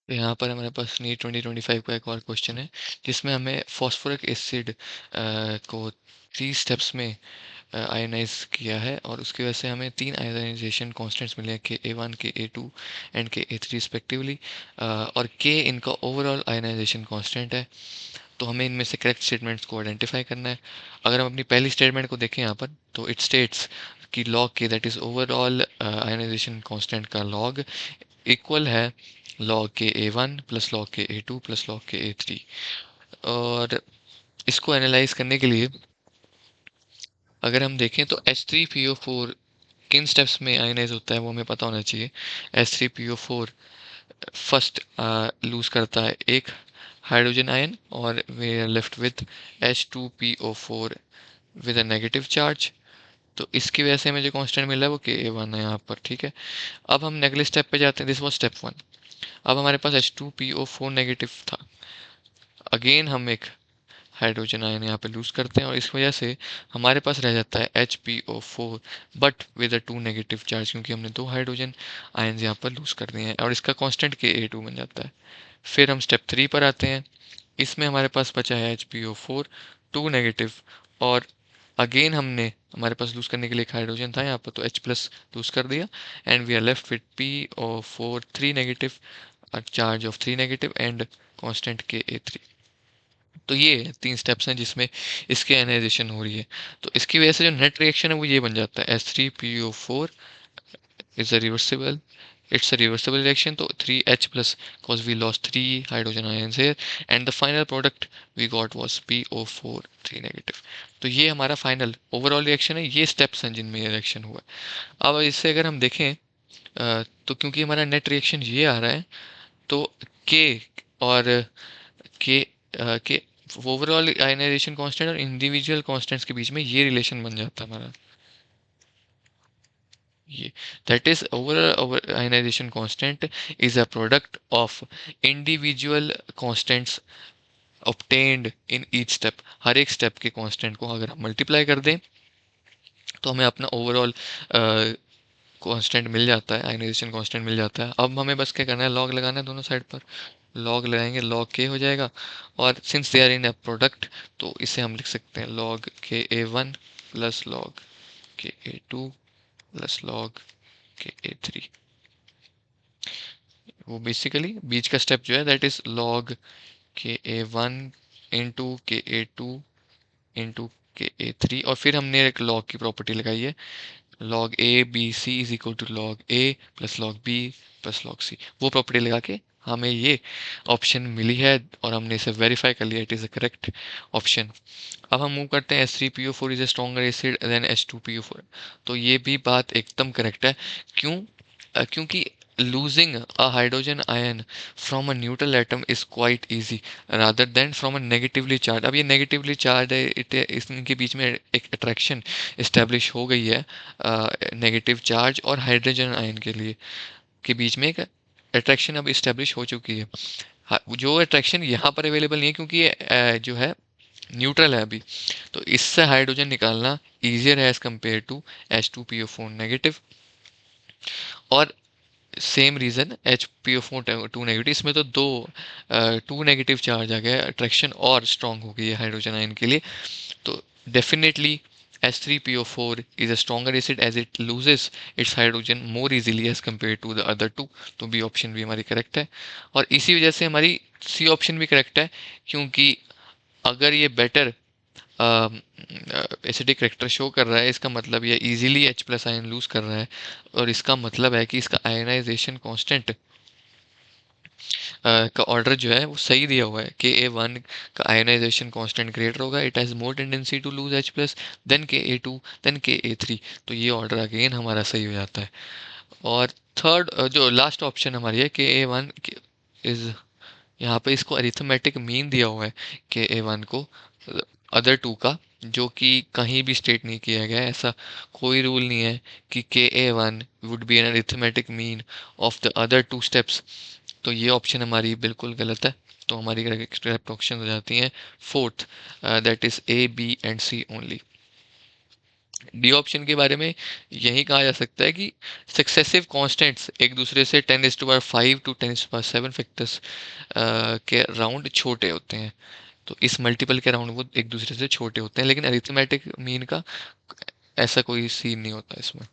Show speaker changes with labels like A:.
A: तो यहाँ पर हमारे पास नीट 2025 का एक और क्वेश्चन है जिसमें हमें फॉस्फोरिक एसिड को 3 स्टेप्स में आयनाइज किया है और उसकी वजह से हमें 3 आयनाइजेशन कॉन्स्टेंट्स मिले हैं Ka1, Ka2 and Ka3 respectively, और K इनका ओवरऑल आयनाइजेशन कांस्टेंट है। तो हमें इनमें से करेक्ट स्टेटमेंट्स को आइडेंटिफाई करना है। अगर हम अपनी पहली स्टेटमेंट को देखें यहाँ पर, तो इट स्टेट्स कि log K, that is overall ionization constant का लॉग इक्वल है log K A1 plus log के A2 प्लस लॉग के A3। और इसको एनालाइज करने के लिए अगर हम देखें तो H3PO4 किन स्टेप्स में आयनाइज होता है वो हमें पता होना चाहिए। H3PO4 फर्स्ट लूज करता है एक हाइड्रोजन आयन और we are left with H2PO4 with a negative charge. तो इसकी वजह से हमें जो कांस्टेंट मिल रहा है वो Ka1 है यहाँ पर, ठीक है। अब हम नेगले स्टेप पे जाते हैं, दिस वाज स्टेप 1। अब हमारे पास H2PO4 नेगेटिव था, अगेन हम एक हाइड्रोजन आयन यहाँ पे लूज करते हैं और इस वजह से हमारे पास रह जाता है HPO4 but with a 2 negative charge, क्योंकि हमने 2 हाइड्रोजन आयन यहाँ पर लूज कर दिए हैं और इसका कांस्टेंट Ka2 बन जाता है। फिर हम स्टेप 3 पर आते हैं। इसमें हमारे पास बचा है HPO4 2 नेगेटिव, और अगेन हमने हमारे पास लूज करने के लिए एक हाइड्रोजन था यहाँ पर, तो H प्लस लूज कर दिया and we are left with PO4 3 negative, charge of 3 negative and constant Ka3। तो ये 3 स्टेप्स हैं जिसमें इसकी आयनाइजेशन हो रही है। तो इसकी वजह से जो नेट रिएक्शन है वो ये बन जाता है H3PO4 is a reversible, it's a reversible reaction, so 3H plus, because we lost 3 hydrogen ions here, and the final product we got was PO4 3 negative। तो ये हमारा फाइनल ओवरऑल रिएक्शन है, ये स्टेप्स हैं जिनमें ये रिएक्शन हुआ है। अब इससे अगर हम देखें तो क्योंकि हमारा नेट रिएक्शन ये आ रहा है, तो के और के के ओवरऑल आयनाइजेशन कांस्टेंट और इंडिविजुअल कांस्टेंट्स के बीच में ये रिलेशन बन जाता है हमारा, ये that is over ionization constant is a product of individual constants obtained in each step। हर एक स्टेप के कांस्टेंट को अगर हम मल्टीप्लाई कर दें तो हमें अपना ओवरऑल कांस्टेंट मिल जाता है, आयनाइजेशन कांस्टेंट मिल जाता है। अब हमें बस क्या करना है, लॉग लगाना है दोनों साइड पर। लॉग लगाएंगे, लॉग के हो जाएगा, और since they are in a product तो इसे हम लिख सकते हैं log Ka1 plus log Ka2 plus log Ka3। वो बेसिकली बीच का स्टेप जो है that is log Ka1 into Ka2 into Ka3, और फिर हमने एक लॉग की प्रॉपर्टी लगाई है, log A B C is equal to log A plus log B plus log C. वो प्रॉपर्टी लगा के हमें ये ऑप्शन मिली है और हमने इसे वेरीफाई कर लिया, it is a correct option. अब हम मूव करते हैं H3PO4 is a stronger acid than H2PO4। तो ये भी बात एकदम करेक्ट है। क्यों? क्योंकि losing a hydrogen ion from a neutral atom is quite easy rather than from a negatively charged। अब ये negatively charged है, इनके बीच में एक attraction establish हो गई है नेगेटिव चार्ज और हाइड्रोजन आयन के लिए के बीच में एक अट्रैक्शन अब इस्टेब्लिश हो चुकी है। जो अट्रैक्शन यहाँ पर अवेलेबल नहीं है क्योंकि ये जो है न्यूट्रल है अभी, तो इससे हाइड्रोजन निकालना ईजियर है as compare to H2PO4 negative. और सेम रीज़न HPO4 2 नेगेटिव, इसमें तो दो 2 नेगेटिव चार्ज आ गया, अट्रैक्शन और स्ट्रांग हो गई है हाइड्रोजन आयन के लिए। तो definitely H3PO4 is a stronger acid as it loses its hydrogen more easily as compared to the other two। तो बी ऑप्शन भी हमारी करेक्ट है, और इसी वजह से हमारी सी ऑप्शन भी करेक्ट है, क्योंकि अगर ये बेटर एसिडिक करेक्टर शो कर रहा है, इसका मतलब ये easily H plus ion loose कर रहा है, और इसका मतलब है कि इसका आयनाइजेशन कांस्टेंट का ऑर्डर जो है वो सही दिया हुआ है। Ka1 का आयनाइजेशन कांस्टेंट ग्रेटर होगा, it has more tendency to loose H plus than Ka2 than Ka3। तो ये ऑर्डर अगेन हमारा सही हो जाता है। और थर्ड जो लास्ट ऑप्शन हमारी है Ka1 इज, यहाँ पे इसको अरिथमेटिक मीन दिया हुआ है Ka1 को अदर टू का, जो कि कहीं भी स्टेट नहीं किया गया है। ऐसा कोई रूल नहीं है कि Ka1 would be an arithmetic mean of the other two steps. तो ये ऑप्शन हमारी बिल्कुल गलत है। तो हमारी करेक्ट ऑप्शन हो जाती हैं fourth, that is A B and C only. D option के बारे में यही कहा जा सकता है कि सक्सेसिव कांस्टेंट्स एक दूसरे से 10⁵ टू 10⁷ फैक्टर्स के राउंड छोटे होते हैं। तो इस मल्टीपल के राउंड वो एक दूसरे से छोटे होते हैं, लेकिन अरिथमेटिक मीन का ऐसा कोई सीन नहीं होता इसमें।